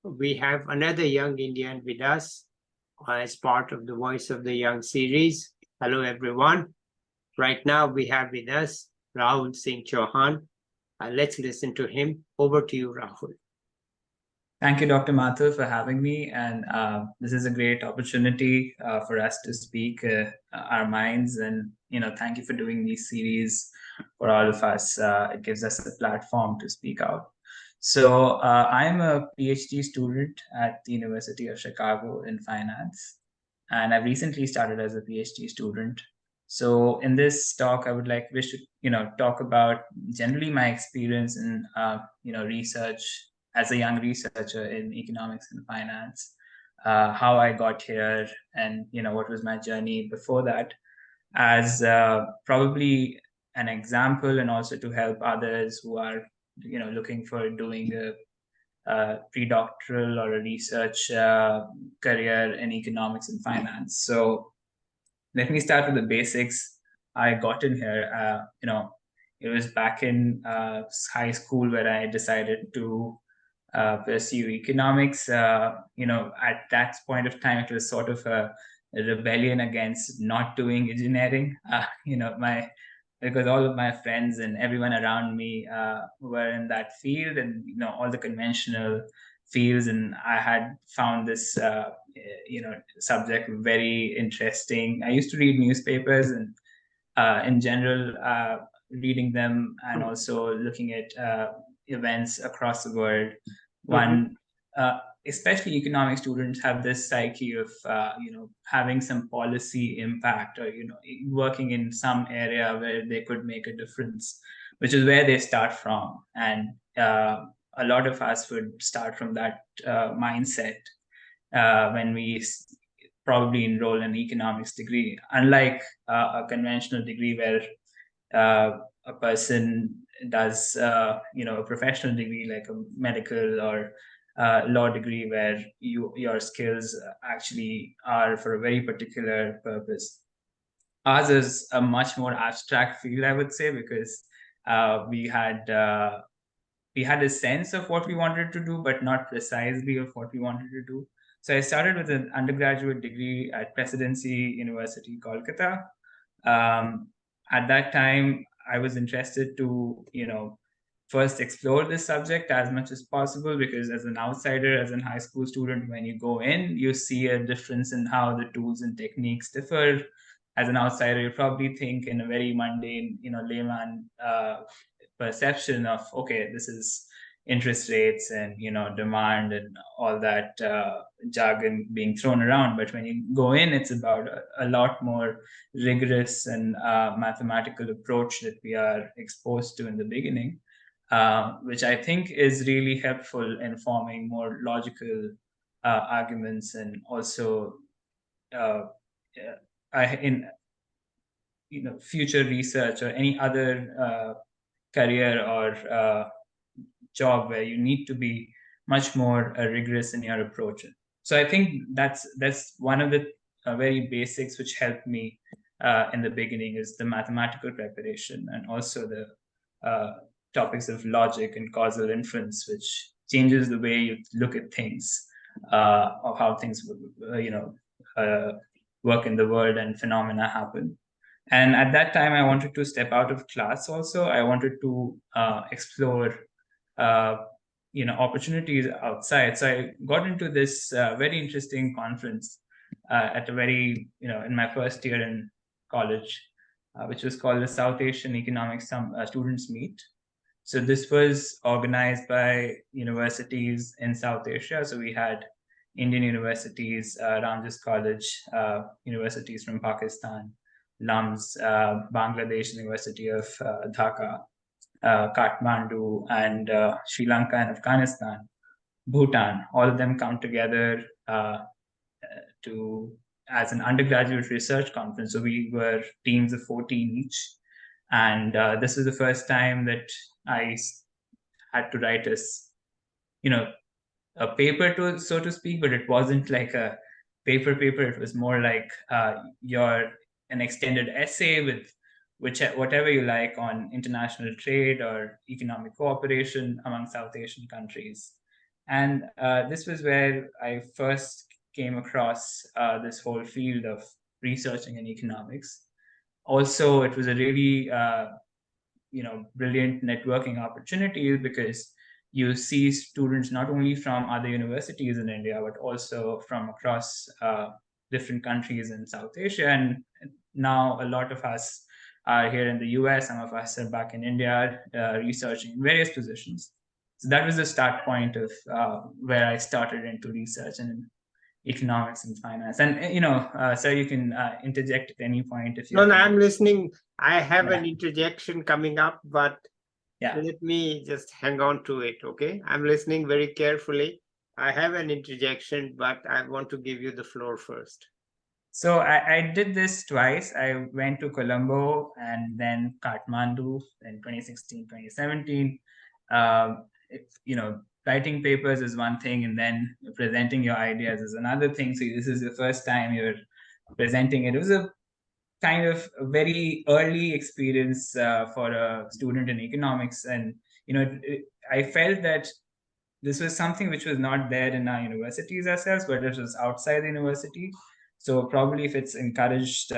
we have another young Indian with us as part of the Voice of the Young series. Hello, everyone. Right now, we have with us Rahul Singh Chauhan. Let's listen to him. Over to you, Rahul. Thank you, Dr. Mathur, for having me. And this is a great opportunity for us to speak our minds. And, thank you for doing these series for all of us. It gives us a platform to speak out. So I'm a PhD student at the University of Chicago in finance. And I've recently started as a PhD student. So in this talk, I would wish to, talk about generally my experience in, research as a young researcher in economics and finance, how I got here, and what was my journey before that, as probably an example, and also to help others who are looking for doing a pre-doctoral or a research career in economics and finance. So let me start with the basics. I got in here, it was back in high school where I decided to pursue economics. At that point of time, it was sort of a rebellion against not doing engineering. Because all of my friends and everyone around me were in that field, and all the conventional fields, and I had found this subject very interesting. I used to read newspapers, and in general, reading them and also looking at events across the world. One, especially economic students, have this psyche of having some policy impact, or working in some area where they could make a difference, which is where they start from. And a lot of us would start from that mindset when we probably enroll in economics degree, unlike a conventional degree where a person does a professional degree like a medical or law degree, where your skills actually are for a very particular purpose. Ours is a much more abstract field, I would say, because we had a sense of what we wanted to do, but not precisely of what we wanted to do. So I started with an undergraduate degree at Presidency University Kolkata. At that time, I was interested to, first explore this subject as much as possible, because as an outsider, as a high school student, when you go in, you see a difference in how the tools and techniques differ. As an outsider, you probably think in a very mundane, layman perception of, okay, this is interest rates and demand and all that jargon being thrown around. But when you go in, it's about a lot more rigorous and mathematical approach that we are exposed to in the beginning, which I think is really helpful in forming more logical arguments, and also in future research or any other career or job where you need to be much more rigorous in your approach. So I think that's one of the very basics which helped me in the beginning, is the mathematical preparation, and also the topics of logic and causal inference, which changes the way you look at things, of how things work in the world and phenomena happen. And at that time, I wanted to step out of class also. I wanted to explore opportunities outside. So I got into this very interesting conference at a very, in my first year in college, which was called the South Asian Economics Students Meet. So this was organized by universities in South Asia. So we had Indian universities, Ramjas College, universities from Pakistan, LUMS, Bangladesh University of Dhaka, Kathmandu, and Sri Lanka and Afghanistan, Bhutan. All of them come together as an undergraduate research conference. So we were teams of 14 each. And this was the first time that I had to write a paper, so to speak, but it wasn't like a paper. It was more like an extended essay with whatever you like on international trade or economic cooperation among South Asian countries. And this was where I first came across this whole field of researching in economics. Also, it was a really brilliant networking opportunity, because you see students not only from other universities in India, but also from across different countries in South Asia. And now a lot of us are here in the US, some of us are back in India researching in various positions. So that was the start point of where I started into research and economics and finance. And sir, you can interject at any point if you No, have no, any. I'm listening. I have an Yeah. interjection coming up, but Yeah. let me just hang on to it, okay? I'm listening very carefully. I have an interjection, but I want to give you the floor first. So I did this twice. I went to Colombo and then Kathmandu in 2016, 2017. Writing papers is one thing, and then presenting your ideas is another thing. So this is the first time you're presenting it. It was a kind of a very early experience for a student in economics. And, I felt that this was something which was not there in our universities ourselves, but it was outside the university. So probably if it's encouraged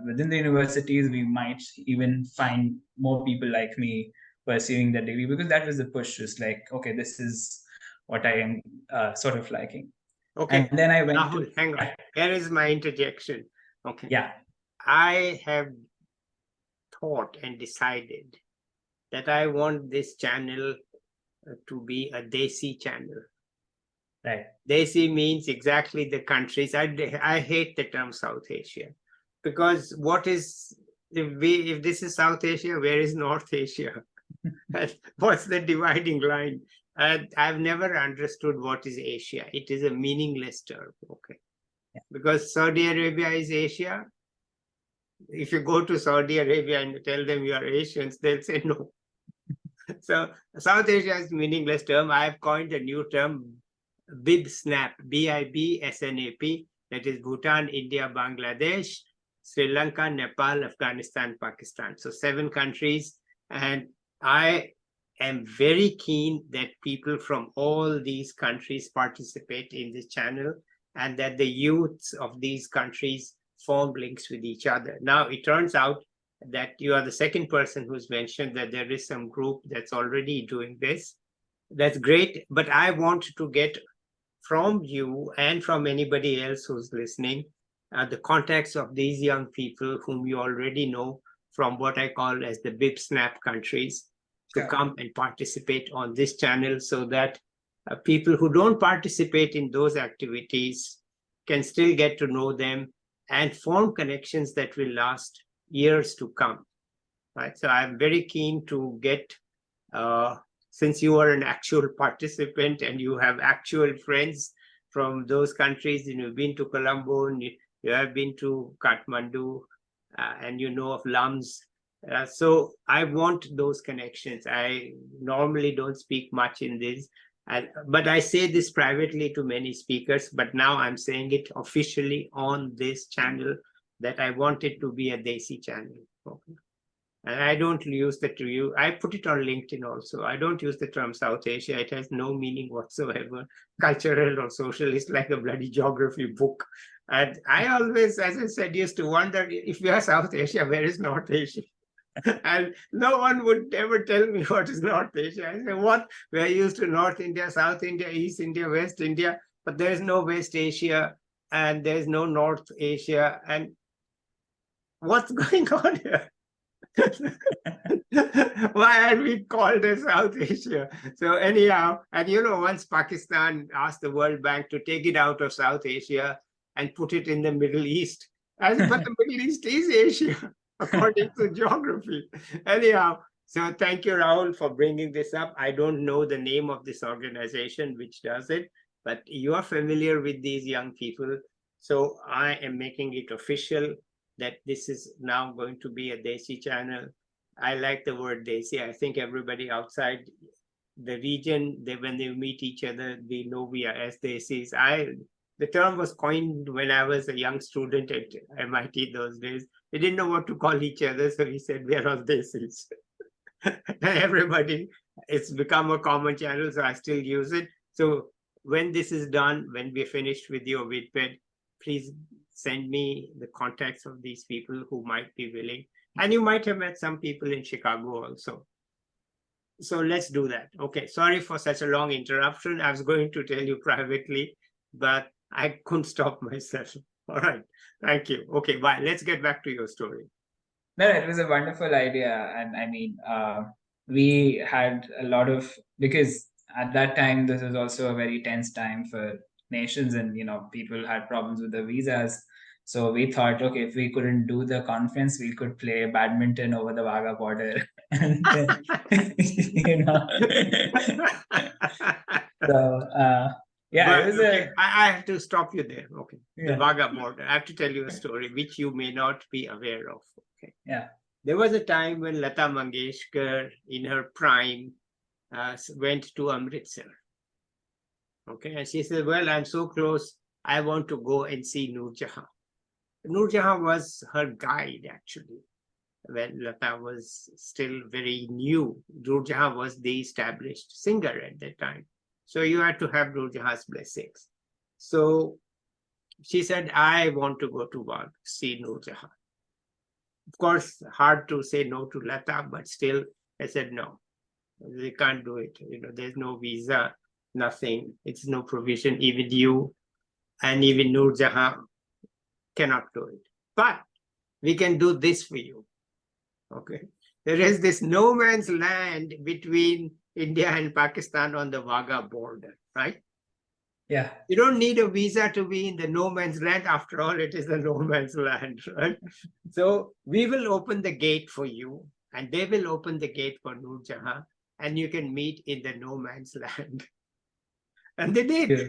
within the universities, we might even find more people like me pursuing that degree, because that was the push. Just like, okay, this is what I am sort of liking. Okay, And then I went Rahul, hang on. Here is my interjection. Okay. Yeah. I have thought and decided that I want this channel to be a Desi channel. Right. Desi means exactly the countries. I hate the term South Asia, because what is, if this is South Asia, where is North Asia? What's the dividing line? I've never understood what is Asia. It is a meaningless term. Okay. Yeah. Because Saudi Arabia is Asia. If you go to Saudi Arabia and tell them you are Asians, they'll say no. So South Asia is a meaningless term. I've coined a new term, BIBSNAP, BIBSNAP, that is Bhutan, India, Bangladesh, Sri Lanka, Nepal, Afghanistan, Pakistan. So 7 countries. And I am very keen that people from all these countries participate in this channel, and that the youths of these countries form links with each other. Now, it turns out that you are the second person who's mentioned that there is some group that's already doing this. That's great, but I want to get from you and from anybody else who's listening the contacts of these young people whom you already know from what I call as the BIBSNAP countries to come and participate on this channel, so that people who don't participate in those activities can still get to know them and form connections that will last years to come. Right. So I'm very keen to get, since you are an actual participant and you have actual friends from those countries, and you've been to Colombo, and you have been to Kathmandu, and you know of LUMS. So I want those connections. I normally don't speak much in this, but I say this privately to many speakers, but now I'm saying it officially on this channel, that I want it to be a Desi channel. Okay. And I don't use the term, I put it on LinkedIn also. I don't use the term South Asia. It has no meaning whatsoever. Cultural or social is like a bloody geography book. And I always, as I said, used to wonder, if we are South Asia, where is North Asia? And no one would ever tell me what is North Asia. I say, what? We're used to North India, South India, East India, West India, but there's no West Asia and there's no North Asia. And what's going on here? Why are we called as South Asia? So anyhow, and once Pakistan asked the World Bank to take it out of South Asia and put it in the Middle East, but the Middle East is Asia, according to geography. Anyhow, so thank you, Rahul, for bringing this up. I don't know the name of this organization which does it, but you are familiar with these young people. So I am making it official that this is now going to be a Desi channel. I like the word Desi. I think everybody outside the region, when they meet each other, they know we are as Desis. The term was coined when I was a young student at MIT those days. They didn't know what to call each other, so we said we are all Desis. Everybody, it's become a common channel, so I still use it. So when this is done, when we're finished with your Vidped, please send me the contacts of these people who might be willing. And you might have met some people in Chicago also. So let's do that. Okay, sorry for such a long interruption. I was going to tell you privately, but I couldn't stop myself. All right, thank you. Okay, bye. Let's get back to your story. No, it was a wonderful idea. And I mean, we had a lot of, because at that time, this was also a very tense time for nations, and, people had problems with the visas. So we thought, okay, if we couldn't do the conference, we could play badminton over the Wagah border. And, you know, so, yeah, But it was okay, I have to stop you there. Okay, the yeah, Wagah border. I have to tell you a story which you may not be aware of. Okay, yeah, there was a time when Lata Mangeshkar, in her prime, went to Amritsar. Okay, and she said, "Well, I'm so close. I want to go and see Noor Jahan." Noor Jahan was her guide actually when Lata was still very new. Noor Jahan was the established singer at that time. So you had to have Noor Jahan's blessings. So she said, I want to go to work, see Noor Jahan. Of course, hard to say no to Lata, but still, I said no. They can't do it. There's no visa, nothing. It's no provision. Even you and even Noor Jahan cannot do it. But we can do this for you. Okay. There is this no man's land between India and Pakistan on the Wagah border, right? yeah. You don't need a visa to be in the no man's land. After all, it is the no man's land, right? So we will open the gate for you, and they will open the gate for Noor Jahan, and you can meet in the no man's land. And they did. Yeah.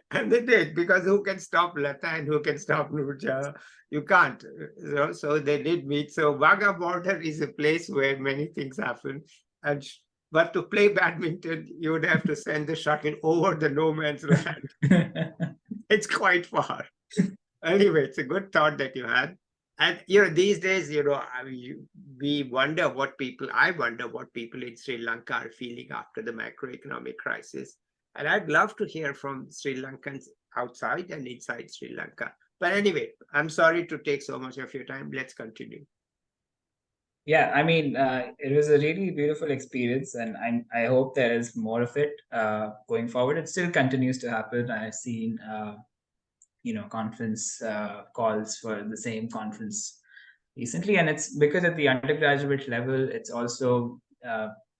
And they did, because who can stop Lata and who can stop Noor Jahan? You can't. So they did meet. So Wagah border is a place where many things happen. And but to play badminton, you would have to send the shuttle over the no man's land. It's quite far. Anyway, it's a good thought that you had. And these days, we wonder what people. I wonder what people in Sri Lanka are feeling after the macroeconomic crisis. And I'd love to hear from Sri Lankans outside and inside Sri Lanka. But anyway, I'm sorry to take so much of your time. Let's continue. Yeah, I mean, it was a really beautiful experience, and I hope there is more of it going forward. It still continues to happen. I've seen, conference calls for the same conference recently, and it's because at the undergraduate level, it's also,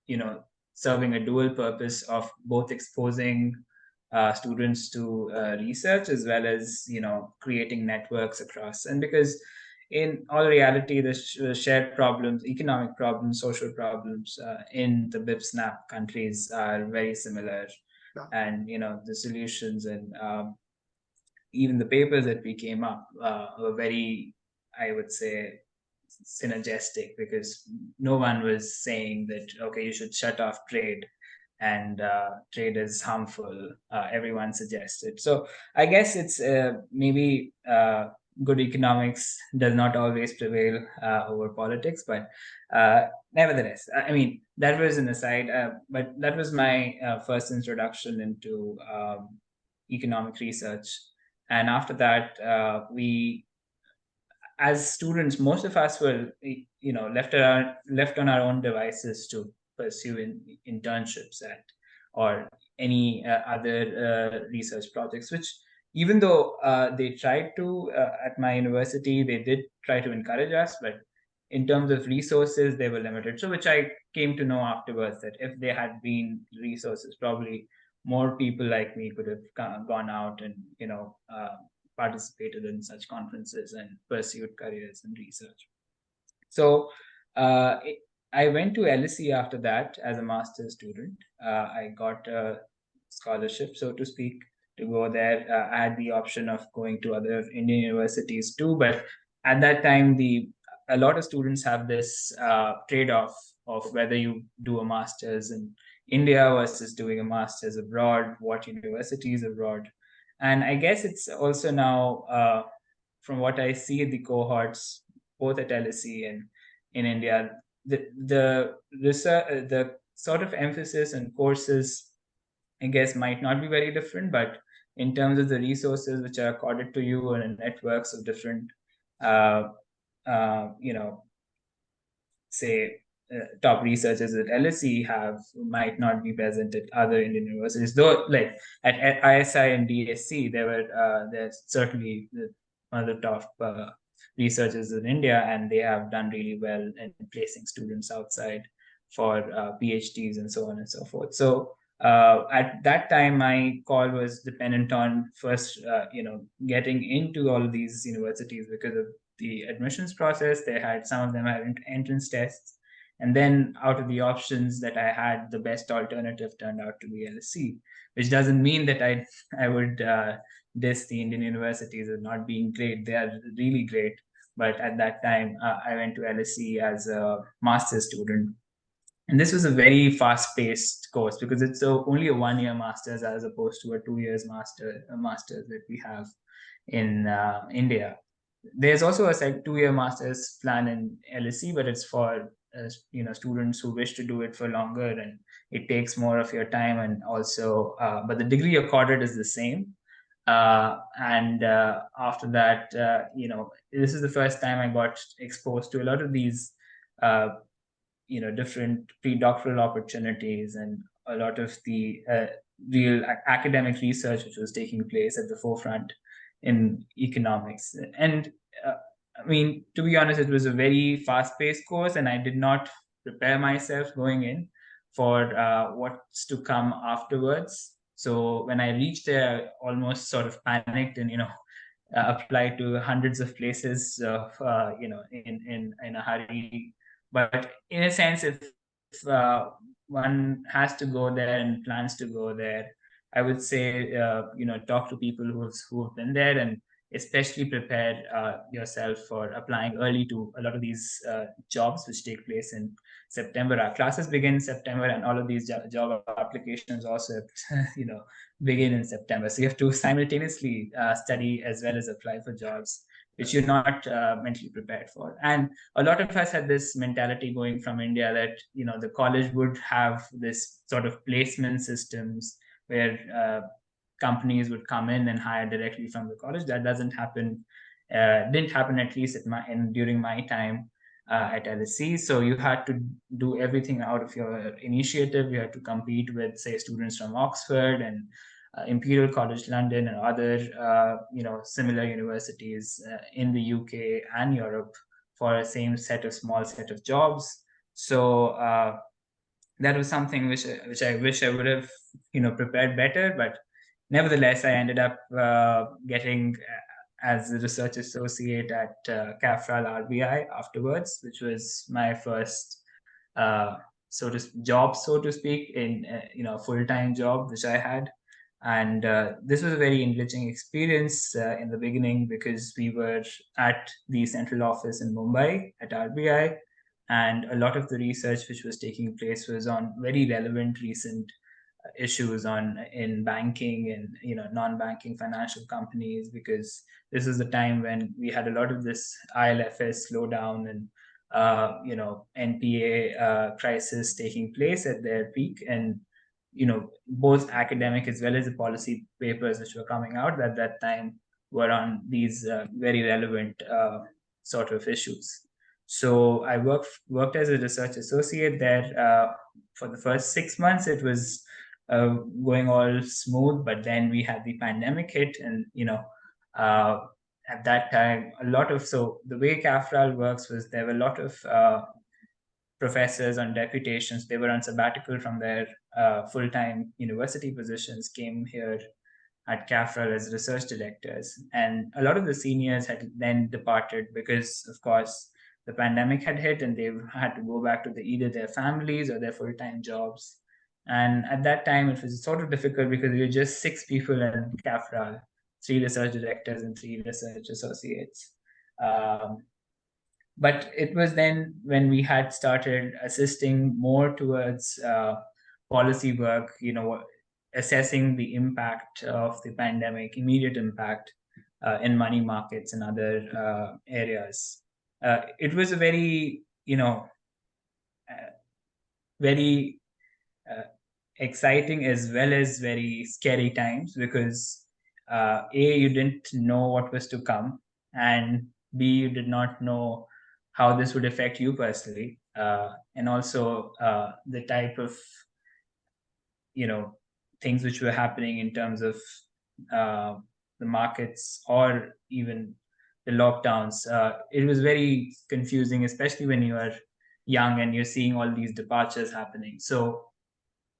you know, serving a dual purpose of both exposing students to research as well as, creating networks across. And because in all reality, the shared problems, economic problems, social problems in the BIPSNAP countries are very similar. Yeah. And, the solutions and even the papers that we came up were very, I would say, synergistic, because no one was saying that, okay, you should shut off trade and trade is harmful. Everyone suggested. So I guess it's maybe good economics does not always prevail over politics, but nevertheless, I mean, that was an aside, but that was my first introduction into economic research. And after that, we, as students, most of us were, left on our own devices to pursue internships at or any other research projects. Which, even though they tried to at my university, they did try to encourage us, but in terms of resources, they were limited. So, which I came to know afterwards, that if there had been resources, probably more people like me could have gone out and participated in such conferences and pursued careers in research. So I went to LSE after that as a master's student. I got a scholarship, so to speak, to go there. I had the option of going to other Indian universities too, but at that time, a lot of students have this trade-off of whether you do a master's in India versus doing a master's abroad, what universities abroad. And I guess it's also now, from what I see, the cohorts both at LSE and in India, the sort of emphasis and courses I guess might not be very different, but in terms of the resources which are accorded to you and networks of different, uh, you know, say top researchers at LSE have might not be present at other Indian universities. Though, like at ISI and DSC, there's certainly one of the top researchers in India, and they have done really well in placing students outside for PhDs and so on and so forth. So at that time, my call was dependent on first, getting into all of these universities because of the admissions process. They had some of them had entrance tests, and then out of the options that I had, the best alternative turned out to be LSE, which doesn't mean that I would diss the Indian universities as not being great. They are really great. But at that time, I went to LSE as a master's student. And this was a very fast-paced course because it's only a one-year master's as opposed to a 2 years master's that we have in India. There's also a 2-year master's plan in LSE, but it's for students who wish to do it for longer, and it takes more of your time. And also, but the degree accorded is the same. And after that, this is the first time I got exposed to a lot of these different pre-doctoral opportunities and a lot of the real academic research which was taking place at the forefront in economics. And I mean, to be honest, it was a very fast-paced course, and I did not prepare myself going in for what's to come afterwards. So when I reached there, I almost sort of panicked and applied to hundreds of places in a hurry. But in a sense, if one has to go there and plans to go there, I would say talk to people who've been there, and especially prepare yourself for applying early to a lot of these jobs which take place in September. Our classes begin in September, and all of these job applications also begin in September. So you have to simultaneously study as well as apply for jobs which you're not mentally prepared for. And a lot of us had this mentality going from India that the college would have this sort of placement systems where companies would come in and hire directly from the college. That doesn't happen. Didn't happen, at least during my time at LSE. So you had to do everything out of your initiative. You had to compete with, say, students from Oxford and Imperial College London and other similar universities in the UK and Europe for a small set of jobs. So that was something which I wish I would have prepared better. But nevertheless, I ended up getting as a research associate at CAFRAL RBI afterwards, which was my first job, so to speak, in a full-time job which I had. And this was a very enriching experience in the beginning because we were at the central office in Mumbai at RBI, and a lot of the research which was taking place was on very relevant recent issues in banking and non-banking financial companies, because this is the time when we had a lot of this ILFS slowdown and NPA crisis taking place at their peak. And both academic as well as the policy papers which were coming out at that time were on these very relevant sort of issues. So I worked as a research associate there for the first 6 months. It was going all smooth, but then we had the pandemic hit, and at that time the way CAFRAL works was there were a lot of professors on deputations. They were on sabbatical from their full-time university positions, came here at CAFRAL as research directors. And a lot of the seniors had then departed because, of course, the pandemic had hit and they had to go back to either their families or their full-time jobs. And at that time, it was sort of difficult because we were just 6 people in CAFRAL, 3 research directors and 3 research associates. But it was then when we had started assisting more towards policy work, assessing the impact of the pandemic, immediate impact in money markets and other areas. It was a very, very exciting as well as very scary times, because you didn't know what was to come, and B, you did not know how this would affect you personally, and also the type of things which were happening in terms of uh, the markets or even the lockdowns. It was very confusing, especially when you are young and you're seeing all these departures happening. So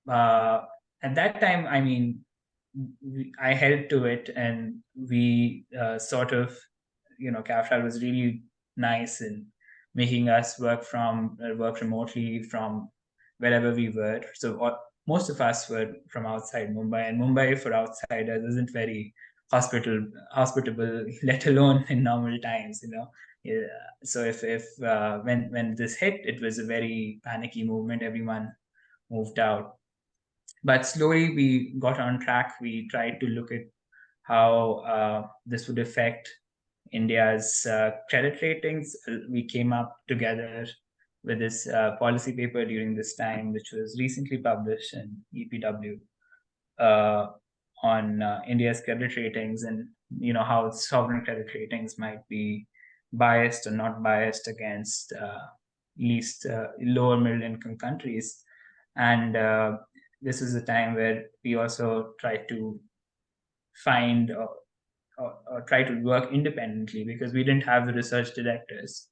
uh, at that time, I mean, I held to it, and we sort of, CAFRAL was really nice in making us work remotely from wherever we were. So most of us were from outside Mumbai, and Mumbai for outsiders isn't very hospitable, let alone in normal times. Yeah. So if when this hit, it was a very panicky movement. Everyone moved out, but slowly we got on track. We tried to look at how this would affect India's credit ratings. We came up together with this policy paper during this time, which was recently published in EPW, uh, on India's credit ratings, and how sovereign credit ratings might be biased or not biased against least lower middle income countries. And this is a time where we also try to find or try to work independently, because we didn't have the research directors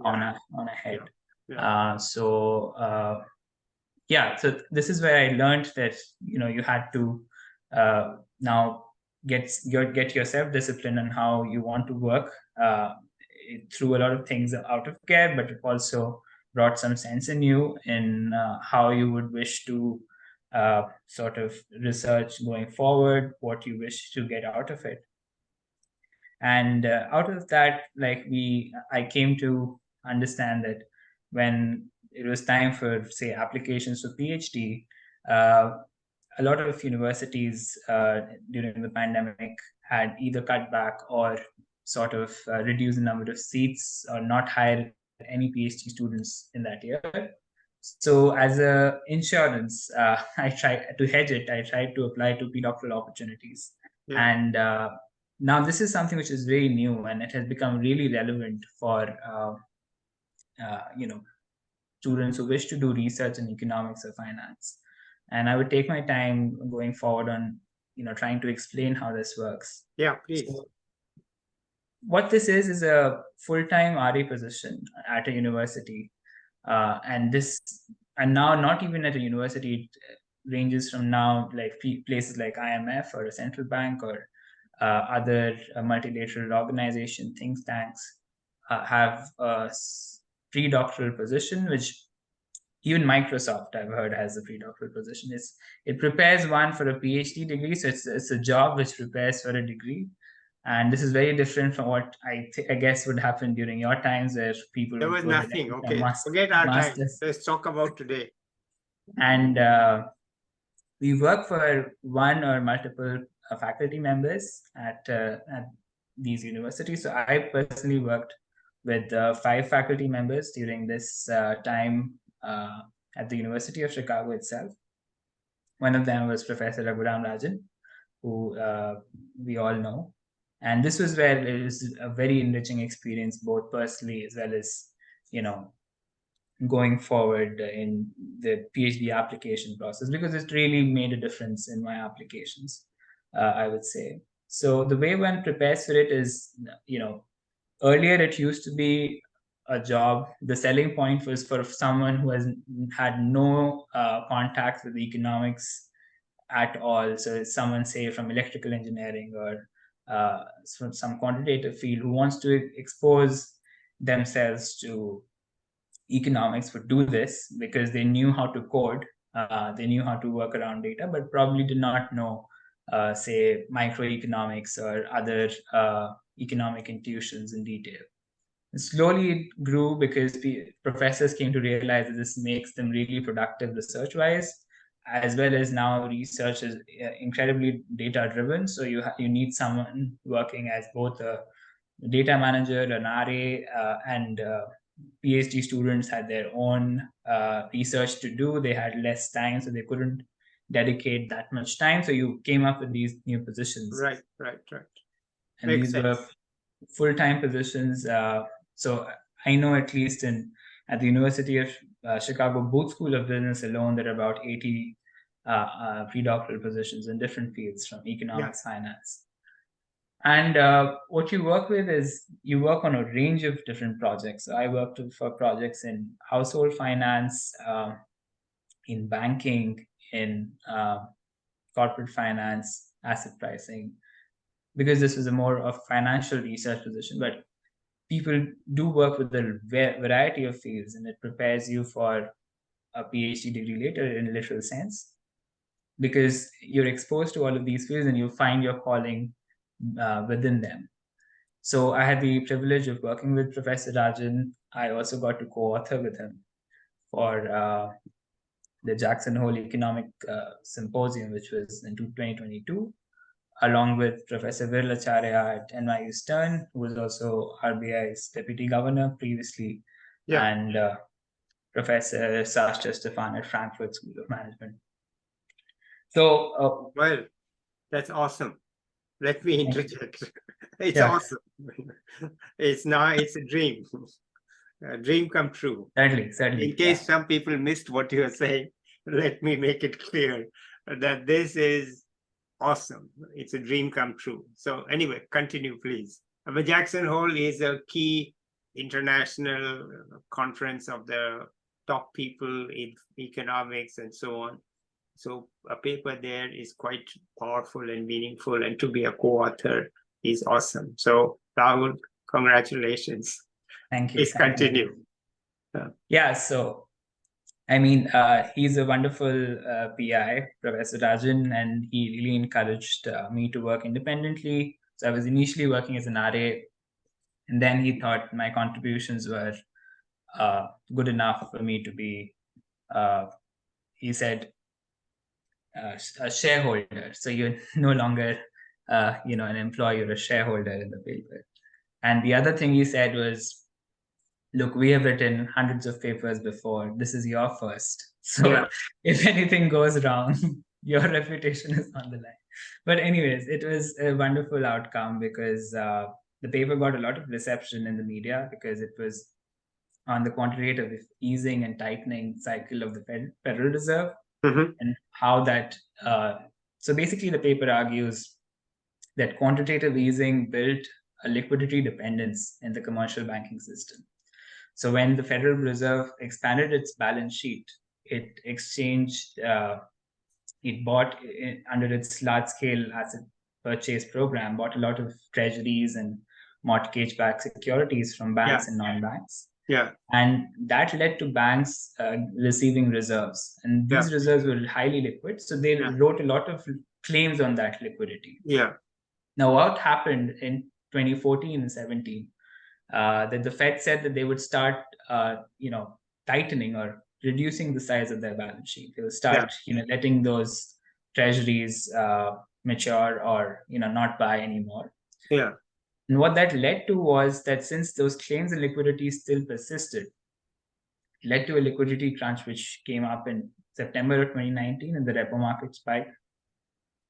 on a head. So this is where I learned that you had to now get yourself discipline on how you want to work. It threw a lot of things out of care, but it also brought some sense in you in how you would wish to sort of research going forward, what you wish to get out of it. And out of that, I came to understand that when it was time for, say, applications for PhD, a lot of universities during the pandemic had either cut back or sort of reduce the number of seats or not hire any PhD students in that year. So as a insurance, I tried to hedge it. I tried to apply to pre-doctoral opportunities. And now this is something which is very new, and it has become really relevant for students who wish to do research in economics or finance. And I would take my time going forward on trying to explain how this works. Yeah, please. So, what this is a full-time RA position at a university, and now not even at a university. It ranges from now like places like IMF or a central bank or other multilateral organization, think tanks have a pre-doctoral position, which even Microsoft, I've heard, has a pre-doctoral position. It prepares one for a PhD degree, so it's a job which prepares for a degree. And this is very different from what I guess would happen during your times, where people there was nothing. Okay, forget our time. Let's talk about today. And we work for one or multiple faculty members at these universities. So I personally worked with 5 faculty members during this time at the University of Chicago itself. One of them was Professor Raghuram Rajan, who we all know. And this was where it was a very enriching experience, both personally as well as, going forward in the PhD application process, because it really made a difference in my applications, I would say. So the way one prepares for it is, earlier it used to be a job. The selling point was for someone who has had no contacts with economics at all. So it's someone, say, from electrical engineering or from some quantitative field who wants to expose themselves to economics would do this because they knew how to code, they knew how to work around data, but probably did not know, say, microeconomics or other economic intuitions in detail. And slowly it grew because professors came to realize that this makes them really productive research-wise, as well as now research is incredibly data-driven. So you need someone working as both a data manager, an RA, and PhD students had their own research to do. They had less time, so they couldn't dedicate that much time. So you came up with these new positions. Right. And Makes these were sense. full-time positions. So I know at least at the University of Chicago Booth School of Business alone, there are about 80 pre-doctoral positions in different fields from economics, finance. And what you work with is you work on a range of different projects. So I worked for projects in household finance, in banking, in corporate finance, asset pricing, because this is a more of financial research position. But people do work with a variety of fields, and it prepares you for a PhD degree later in a literal sense, because you're exposed to all of these fields and you find your calling within them. So I had the privilege of working with Professor Rajan. I also got to co-author with him for the Jackson Hole Economic Symposium, which was in 2022, along with Professor Virlacharya at NYU Stern, who was also RBI's deputy governor previously, and Professor Sascha Stefan at Frankfurt School of Management. So, well, that's awesome. Let me interject. It's awesome. It's a dream. A dream come true. Certainly. In case some people missed what you were saying, let me make it clear that this is awesome. It's a dream come true. So anyway, continue, please. The Jackson Hole is a key international conference of the top people in economics and so on. So a paper there is quite powerful and meaningful, and to be a co-author is awesome. So Rahul, congratulations. Thank you. Please continue. Yeah, so I mean, he's a wonderful PI, Professor Rajan, and he really encouraged me to work independently. So I was initially working as an RA, and then he thought my contributions were good enough for me to be, he said, a shareholder. So you're no longer, an employee, you're a shareholder in the paper. And the other thing he said was, look, we have written hundreds of papers before. This is your first. So if anything goes wrong, your reputation is on the line. But anyways, it was a wonderful outcome because the paper got a lot of reception in the media because it was on the quantitative easing and tightening cycle of the Federal Reserve, and how that. So basically, the paper argues that quantitative easing built a liquidity dependence in the commercial banking system. So when the Federal Reserve expanded its balance sheet, it exchanged, it bought under its large-scale asset purchase program, bought a lot of treasuries and mortgage-backed securities from banks and non-banks. And that led to banks receiving reserves. And these reserves were highly liquid. So they wrote a lot of claims on that liquidity. Now, what happened in 2014 and 17? That the Fed said that they would start, tightening or reducing the size of their balance sheet. They will start, letting those treasuries mature or, not buy anymore. And what that led to was that since those claims and liquidity still persisted, it led to a liquidity crunch, which came up in September of 2019 and the repo market spiked.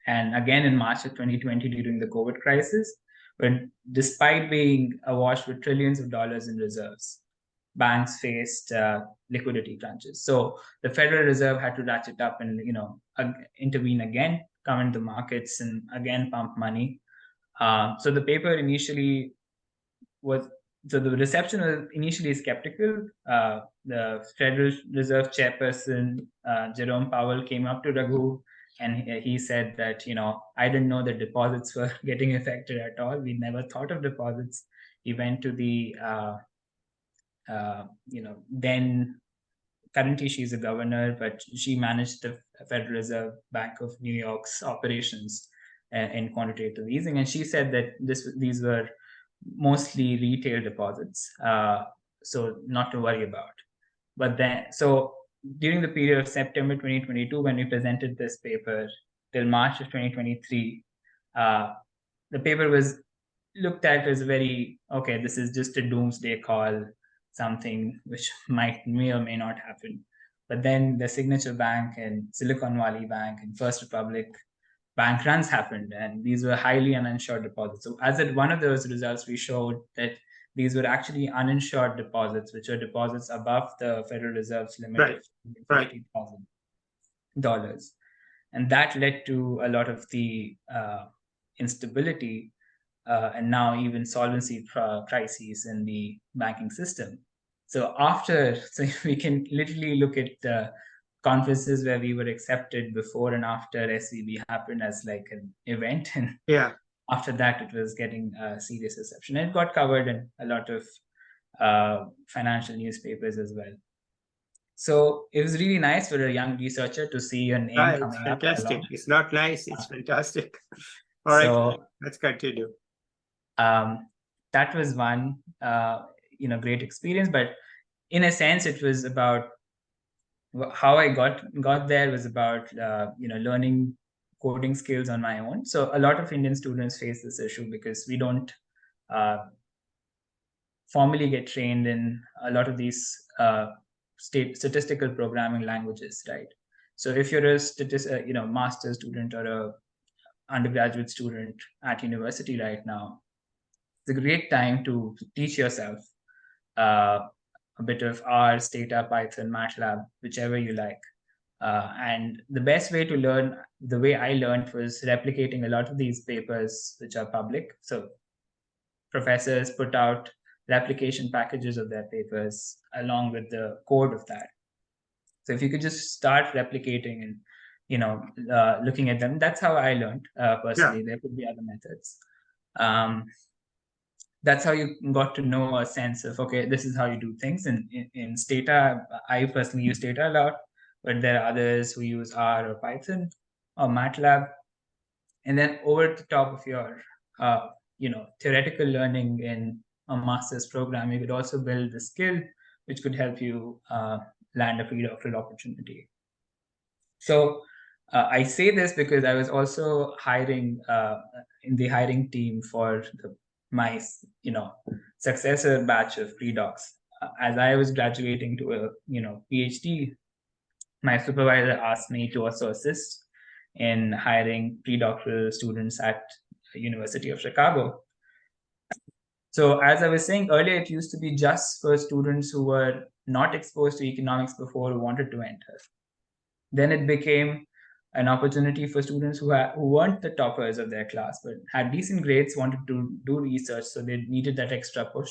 And again in March of 2020 during the COVID crisis, when despite being awash with trillions of dollars in reserves, banks faced liquidity crunches. So the Federal Reserve had to ratchet up and intervene again, come into the markets and again pump money. So the paper initially the reception was initially skeptical. The Federal Reserve chairperson Jerome Powell came up to Raghu, and he said that, I didn't know that deposits were getting affected at all. We never thought of deposits. He went to the, then currently she's a governor, but she managed the Federal Reserve Bank of New York's operations in quantitative easing. And she said that these were mostly retail deposits, so not to worry about. But then, so during the period of September 2022, when we presented this paper till March of 2023, the paper was looked at as okay, this is just a doomsday call, something which may or may not happen. But then the Signature Bank and Silicon Valley Bank and First Republic bank runs happened, and these were highly uninsured deposits. So as at one of those results, we showed that these were actually uninsured deposits, which are deposits above the Federal Reserve's limit Right. of Right. $50,000. And that led to a lot of the instability and now even solvency crises in the banking system. So we can literally look at conferences where we were accepted before and after SVB happened as like an event, and Yeah. after that it was getting a serious reception. And it got covered in a lot of financial newspapers as well. So it was really nice for a young researcher to see your name It's coming up fantastic. along. It's not nice. It's fantastic. All right. So Let's continue. that was one great experience. But in a sense, it was about how I got there was about learning coding skills on my own. So a lot of Indian students face this issue because we don't uh, formally get trained in a lot of these statistical programming languages, right? So if you're a master's student or a undergraduate student at university right now, it's a great time to teach yourself uh, a bit of R, Stata, Python, MATLAB, whichever you like. And the best way to learn, the way I learned, was replicating a lot of these papers which are public. So professors put out replication packages of their papers along with the code of that. So if you could just start replicating and looking at them, that's how I learned personally. There could be other methods. That's how you got to know a sense of, okay, this is how you do things. And in Stata, I personally use Stata a lot, but there are others who use R or Python or MATLAB. And then over the top of your theoretical learning in a master's program, you could also build the skill which could help you land a pre-doctoral opportunity. So I say this because I was also hiring in the hiring team for my successor batch of pre-docs. As I was graduating to a PhD, my supervisor asked me to also assist in hiring pre-doctoral students at the University of Chicago. So as I was saying earlier, it used to be just for students who were not exposed to economics before who wanted to enter. Then it became an opportunity for students who weren't the toppers of their class but had decent grades, wanted to do research, so they needed that extra push.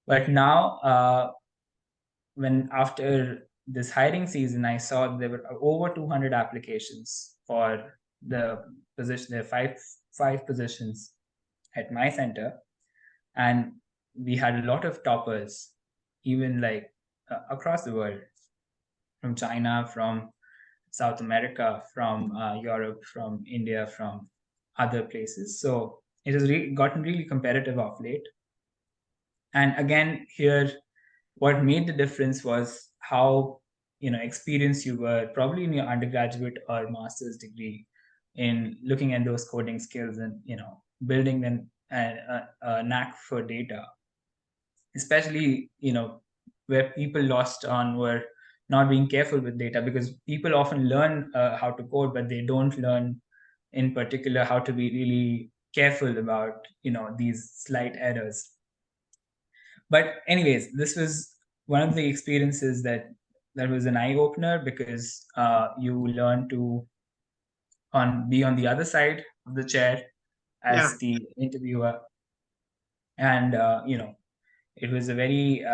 But now, when after this hiring season, I saw there were over 200 applications for the position. There are five positions at my center, and we had a lot of toppers, even like across the world, from China, from South America, from Europe, from India, from other places. So it has gotten really competitive of late. And again, here, what made the difference was how experienced you were, probably in your undergraduate or master's degree, in looking at those coding skills and building them a knack for data. Especially where people lost on were not being careful with data, because people often learn how to code, but they don't learn in particular how to be really careful about these slight errors. But anyways, this was one of the experiences that was an eye-opener, because you learn to be on the other side of the chair as the interviewer. And it was a very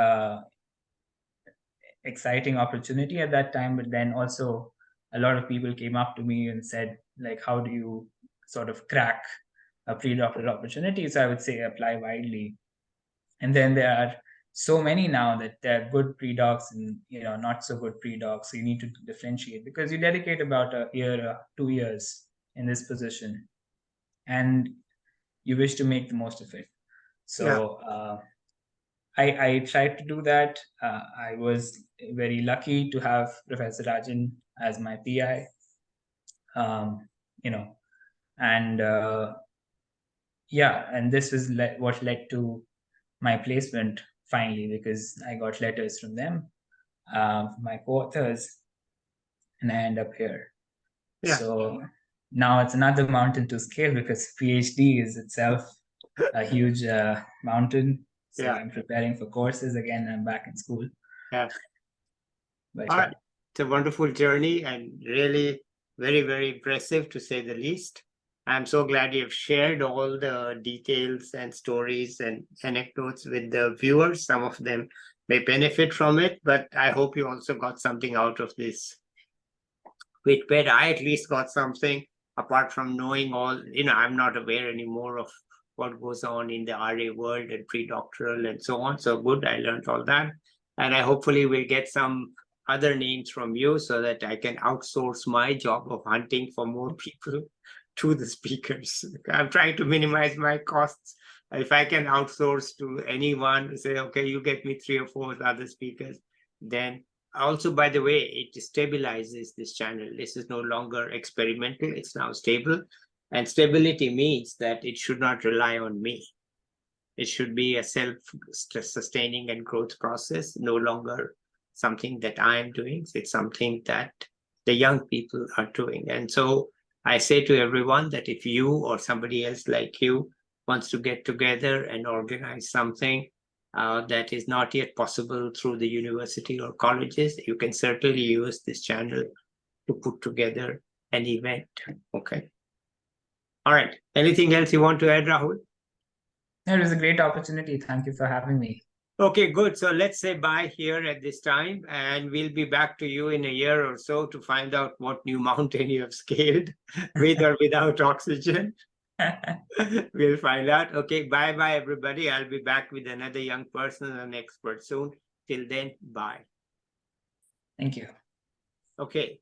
exciting opportunity at that time. But then also a lot of people came up to me and said, like, how do you sort of crack a pre-doctoral opportunity? So I would say apply widely. And then there are so many now that there are good pre-docs and not so good pre-docs. So you need to differentiate, because you dedicate about a year, 2 years in this position, and you wish to make the most of it. So I tried to do that. I was very lucky to have Professor Rajan as my PI, and and this was what led to my placement finally, because I got letters from them. my co-authors, and I end up here. Yeah. So now it's another mountain to scale because PhD is itself a huge mountain. So Yeah. I'm preparing for courses again. I'm back in school. Yeah. But All yeah. right. It's a wonderful journey and really very, very impressive to say the least. I'm so glad you've shared all the details and stories and anecdotes with the viewers. Some of them may benefit from it, but I hope you also got something out of this. Vidped, I at least got something apart from knowing all, I'm not aware anymore of what goes on in the RA world and pre-doctoral and so on. So good, I learned all that. And I hopefully will get some other names from you so that I can outsource my job of hunting for more people to the speakers. I'm trying to minimize my costs. If I can outsource to anyone, say, okay, you get me 3 or 4 other speakers, then also, by the way, it stabilizes this channel. This is no longer experimental, it's now stable. And stability means that it should not rely on me. It should be a self-sustaining and growth process, no longer something that I am doing. It's something that the young people are doing. And so I say to everyone that if you or somebody else like you wants to get together and organize something, that is not yet possible through the university or colleges, you can certainly use this channel to put together an event. Okay. All right. Anything else you want to add, Rahul? It was a great opportunity. Thank you for having me. Okay, good. So let's say bye here at this time, and we'll be back to you in a year or so to find out what new mountain you have scaled, with or without oxygen. We'll find out. Okay, bye-bye, everybody. I'll be back with another young person and an expert soon. Till then, bye. Thank you. Okay.